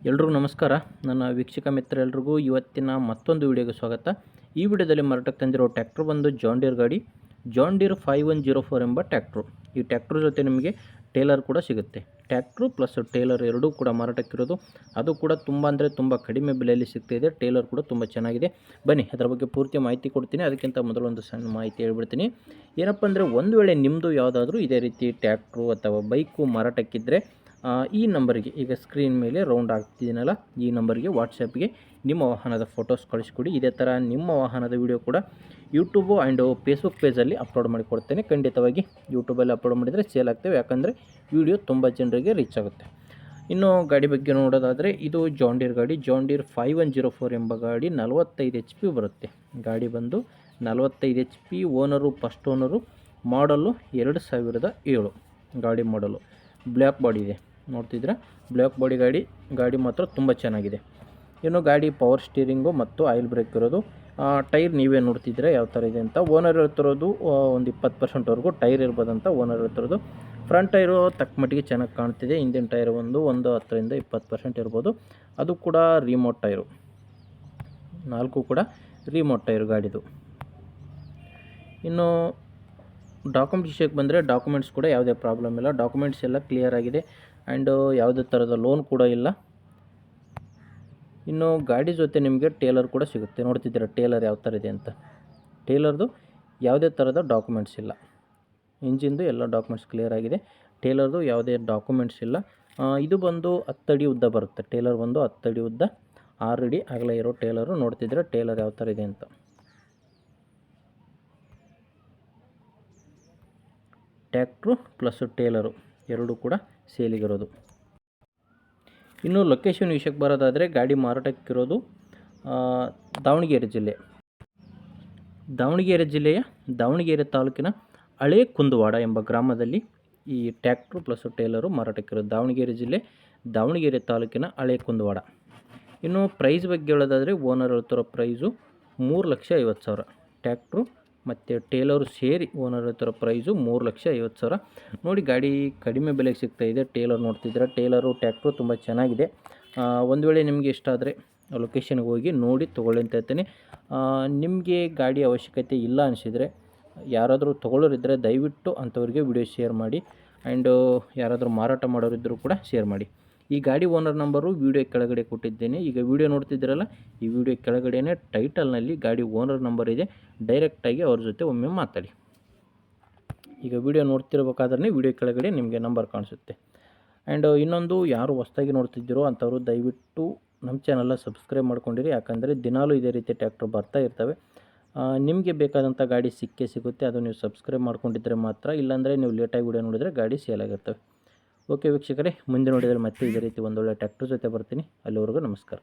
ಎಲ್ರಿಗೂ ನಮಸ್ಕಾರ. ನನ್ನ ವೀಕ್ಷಕ ಮಿತ್ರರೆಲ್ರಿಗೂ ಇವತ್ತಿನ ಮತ್ತೊಂದು ವಿಡಿಯೋಗೆ ಸ್ವಾಗತ. ಈ ವಿಡಿಯೋದಲ್ಲಿ ಮಾರಾಟಕ್ಕೆ ತಂದಿರೋ ಟ್ರ್ಯಾಕ್ಟರ್ ಬಂದು ಜಾನ್ ಡೀರ್ ಗಾಡಿ, ಜಾನ್ ಡೀರ್ 5104 ಎಂಬ ಟ್ರ್ಯಾಕ್ಟ್ರು. ಈ ಟ್ರ್ಯಾಕ್ಟರ್ ಜೊತೆ ನಿಮಗೆ ಟೇಲರ್ ಕೂಡ ಸಿಗುತ್ತೆ. ಟ್ರ್ಯಾಕ್ಟ್ರು ಪ್ಲಸ್ ಟೇಲರ್ ಎರಡೂ ಕೂಡ ಮಾರಾಟಕ್ಕಿರೋದು. ಅದು ಕೂಡ ತುಂಬ ಕಡಿಮೆ ಬೆಲೆಯಲ್ಲಿ ಸಿಗ್ತಾಯಿದೆ. ಟೇಲರ್ ಕೂಡ ತುಂಬ ಚೆನ್ನಾಗಿದೆ. ಬನ್ನಿ ಅದರ ಬಗ್ಗೆ ಪೂರ್ತಿ ಮಾಹಿತಿ ಕೊಡ್ತೀನಿ. ಅದಕ್ಕಿಂತ ಮೊದಲೊಂದು ಸಣ್ಣ ಮಾಹಿತಿ ಹೇಳ್ಬಿಡ್ತೀನಿ. ಏನಪ್ಪ ಅಂದರೆ, ಒಂದು ವೇಳೆ ನಿಮ್ಮದು ಯಾವುದಾದ್ರೂ ಇದೇ ರೀತಿ ಟ್ರ್ಯಾಕ್ಟ್ರು ಅಥವಾ ಬೈಕು ಮಾರಾಟಕ್ಕಿದ್ದರೆ ಈ ನಂಬರಿಗೆ, ಈಗ ಸ್ಕ್ರೀನ್ ಮೇಲೆ ರೌಂಡ್ ಆಗ್ತಿದ್ದೀನಲ್ಲ, ಈ ನಂಬರ್ಗೆ ವಾಟ್ಸಪ್ಗೆ ನಿಮ್ಮ ವಾಹನದ ಫೋಟೋಸ್ ಕಳಿಸ್ಕೊಡಿ. ಇದೇ ಥರ ನಿಮ್ಮ ವಾಹನದ ವಿಡಿಯೋ ಕೂಡ ಯೂಟ್ಯೂಬು ಆ್ಯಂಡ್ ಫೇಸ್ಬುಕ್ ಪೇಜಲ್ಲಿ ಅಪ್ಲೋಡ್ ಮಾಡಿ ಕೊಡ್ತೇನೆ. ಖಂಡಿತವಾಗಿ ಯೂಟ್ಯೂಬಲ್ಲಿ ಅಪ್ಲೋಡ್ ಮಾಡಿದರೆ ಸೇಲ್ ಆಗ್ತೇವೆ, ಯಾಕಂದರೆ ವಿಡಿಯೋ ತುಂಬ ಜನರಿಗೆ ರೀಚ್ ಆಗುತ್ತೆ. ಇನ್ನು ಗಾಡಿ ಬಗ್ಗೆ ನೋಡೋದಾದರೆ, ಇದು ಜಾನ್ ಡೀರ್ ಗಾಡಿ, ಜಾನ್ ಡೀರ್ 5104 ಎಂಬ ಗಾಡಿ 45 HP ಬರುತ್ತೆ. ಗಾಡಿ ಬಂದು 45 HP, ಓನರು ಫಸ್ಟ್ ಓನರು, ಮಾಡಲು 2007 ಗಾಡಿ ಮಾಡಲು. ಬ್ಲ್ಯಾಕ್ ಬಾಡಿ ಇದೆ, ನೋಡ್ತಿದ್ರೆ ಬ್ಲ್ಯಾಕ್ ಬಾಡಿ ಗಾಡಿ ಮಾತ್ರ ತುಂಬ ಚೆನ್ನಾಗಿದೆ. ಇನ್ನು ಗಾಡಿ ಪವರ್ ಸ್ಟೀರಿಂಗು ಮತ್ತು ಆಯಿಲ್ ಬ್ರೇಕ್ ಇರೋದು. ಟೈರ್ ನೀವೇ ನೋಡ್ತಿದ್ರೆ ಯಾವ ಥರ ಇದೆ ಅಂತ. ಓನರ್ ಹೇಳ್ತಿರೋದು ಒಂದು 20%ವರೆಗೂ ಟೈರ್ ಇರ್ಬೋದಂತ ಓನರ್ ಹೇಳ್ತಿರೋದು. ಫ್ರಂಟ್ ಟೈರು ತಕ್ಕ ಮಟ್ಟಿಗೆ ಚೆನ್ನಾಗಿ ಕಾಣ್ತಿದೆ. ಹಿಂದಿನ ಟೈರ್ ಒಂದು 10ರಿಂದ 20% ಇರ್ಬೋದು. ಅದು ಕೂಡ ರಿಮೋಟ್ ಟೈರು, 4 ಕೂಡ ರಿಮೋಟ್ ಟೈರು ಗಾಡಿದು. ಇನ್ನು ಡಾಕ್ಯುಮೆಂಟ್ಸ್ ವಿಷಯಕ್ಕೆ ಬಂದರೆ, ಡಾಕ್ಯುಮೆಂಟ್ಸ್ ಕೂಡ ಯಾವುದೇ ಪ್ರಾಬ್ಲಮ್ ಇಲ್ಲ. ಡಾಕ್ಯುಮೆಂಟ್ಸ್ ಎಲ್ಲ ಕ್ಲಿಯರ್ ಆಗಿದೆ ಆ್ಯಂಡ್ ಯಾವುದೇ ಥರದ ಲೋನ್ ಕೂಡ ಇಲ್ಲ. ಇನ್ನು ಗಾಡಿ ಜೊತೆ ನಿಮಗೆ ಟೇಲರ್ ಕೂಡ ಸಿಗುತ್ತೆ. ನೋಡ್ತಿದ್ದೀರ ಟೇಲರ್ ಯಾವ ಥರ ಇದೆ ಅಂತ. ಟೇಲರ್ದು ಯಾವುದೇ ಥರದ ಡಾಕ್ಯುಮೆಂಟ್ಸ್ ಇಲ್ಲ. ಇಂಜಿನ್ದು ಎಲ್ಲ ಡಾಕ್ಯುಮೆಂಟ್ಸ್ ಕ್ಲಿಯರ್ ಆಗಿದೆ. ಟೇಲರ್ದು ಯಾವುದೇ ಡಾಕ್ಯುಮೆಂಟ್ಸ್ ಇಲ್ಲ. ಇದು ಬಂದು 10 ಅಡಿ ಉದ್ದ ಬರುತ್ತೆ. ಟೇಲರ್ ಬಂದು 10 ಅಡಿ ಉದ್ದ, 6 ಅಡಿ ಅಗಲ ಇರೋ ಟೇಲರು. ನೋಡ್ತಿದ್ರೆ ಟೇಲರ್ ಯಾವ ಥರ ಇದೆ ಅಂತ. ಟ್ರ್ಯಾಕ್ಟ್ರು ಪ್ಲಸ್ ಟೇಲರು ಎರಡೂ ಕೂಡ ಸೇಲಿಗಿರೋದು. ಇನ್ನು ಲೊಕೇಶನ್ ವಿಷಯಕ್ಕೆ ಬರೋದಾದರೆ, ಗಾಡಿ ಮಾರಾಟಕ್ಕಿರೋದು ದಾವಣಗೆರೆ ಜಿಲ್ಲೆಯ ದಾವಣಗೆರೆ ತಾಲೂಕಿನ ಹಳೇ ಕುಂದುವಾಡ ಎಂಬ ಗ್ರಾಮದಲ್ಲಿ ಈ ಟ್ರ್ಯಾಕ್ಟ್ರು ಪ್ಲಸ್ ಟೇಲರು ಮಾರಾಟಕ್ಕಿರೋದು. ದಾವಣಗೆರೆ ಜಿಲ್ಲೆ, ದಾವಣಗೆರೆ ತಾಲೂಕಿನ ಹಳೇ ಕುಂದುವಾಡ. ಇನ್ನು ಪ್ರೈಸ್ ಬಗ್ಗೆ ಹೇಳೋದಾದರೆ, ಓನರ್ ಹೇಳ್ತಿರೋ ಪ್ರೈಸು 3,50,000. ಟ್ರ್ಯಾಕ್ಟ್ರು ಮತ್ತು ಟೇಲರು ಸೇರಿ ಓನರ್ ಹೇಳ್ತಿರೋ ಪ್ರೈಸು 3,50,000. ನೋಡಿ, ಗಾಡಿ ಕಡಿಮೆ ಬೆಲೆಗೆ ಸಿಗ್ತಾಯಿದೆ. ಟೇಲರ್ ನೋಡ್ತಿದ್ರೆ ಟೇಲರು ಟ್ರ್ಯಾಕ್ಟ್ರು ತುಂಬ ಚೆನ್ನಾಗಿದೆ. ಒಂದು ವೇಳೆ ನಿಮಗೆ ಇಷ್ಟ ಆದರೆ ಲೊಕೇಶನ್ಗೆ ಹೋಗಿ ನೋಡಿ ತೊಗೊಳ್ಳಿ ಅಂತ ಹೇಳ್ತೀನಿ. ನಿಮಗೆ ಗಾಡಿ ಅವಶ್ಯಕತೆ ಇಲ್ಲ ಅನಿಸಿದರೆ, ಯಾರಾದರೂ ತೊಗೊಳ್ಳೋರಿದ್ದರೆ ದಯವಿಟ್ಟು ಅಂಥವ್ರಿಗೆ ವಿಡಿಯೋ ಶೇರ್ ಮಾಡಿ. ಆ್ಯಂಡ್ ಯಾರಾದರೂ ಮಾರಾಟ ಮಾಡೋರಿದ್ದರೂ ಕೂಡ ಶೇರ್ ಮಾಡಿ. ಈ ಗಾಡಿ ಓನರ್ ನಂಬರು ವಿಡಿಯೋ ಕೆಳಗಡೆ ಕೊಟ್ಟಿದ್ದೇನೆ. ಈಗ ವಿಡಿಯೋ ನೋಡ್ತಿದ್ದೀರಲ್ಲ, ಈ ವಿಡಿಯೋ ಕೆಳಗಡೆನೇ ಟೈಟಲ್ನಲ್ಲಿ ಗಾಡಿ ಓನರ್ ನಂಬರ್ ಇದೆ. ಡೈರೆಕ್ಟಾಗಿ ಅವ್ರ ಜೊತೆ ಒಮ್ಮೆ ಮಾತಾಡಿ. ಈಗ ವಿಡಿಯೋ ನೋಡ್ತಿರ್ಬೇಕಾದ್ರೆ ವಿಡಿಯೋ ಕೆಳಗಡೆ ನಿಮಗೆ ನಂಬರ್ ಕಾಣಿಸುತ್ತೆ. ಆ್ಯಂಡ್ ಇನ್ನೊಂದು, ಯಾರು ಹೊಸದಾಗಿ ನೋಡ್ತಿದ್ದೀರೋ ಅಂಥವರು ದಯವಿಟ್ಟು ನಮ್ಮ ಚಾನಲ್ನ ಸಬ್ಸ್ಕ್ರೈಬ್ ಮಾಡ್ಕೊಂಡಿರಿ. ಯಾಕಂದರೆ ದಿನಾಲೂ ಇದೇ ರೀತಿ ಟ್ರ್ಯಾಕ್ಟರ್ ಬರ್ತಾ ಇರ್ತವೆ. ನಿಮಗೆ ಬೇಕಾದಂಥ ಗಾಡಿ ಸಿಕ್ಕೇ ಸಿಗುತ್ತೆ. ಅದು ನೀವು ಸಬ್ಸ್ಕ್ರೈಬ್ ಮಾಡ್ಕೊಂಡಿದ್ದರೆ ಮಾತ್ರ. ಇಲ್ಲಾಂದರೆ ನೀವು ಲೇಟಾಗಿ ವಿಡಿಯೋ ನೋಡಿದರೆ ಗಾಡಿ ಸೇಲ್ ಆಗಿರ್ತವೆ. ಓಕೆ ವೀಕ್ಷಕರೇ, ಮುಂದೆ ನೋಡಿದರೆ ಮತ್ತೆ ಇದೇ ರೀತಿ ಒಂದೊಳ್ಳೆ ಟ್ರ್ಯಾಕ್ಟರ್ ಜೊತೆ ಬರ್ತೀನಿ. ಅಲ್ಲಿವರೆಗೂ ನಮಸ್ಕಾರ.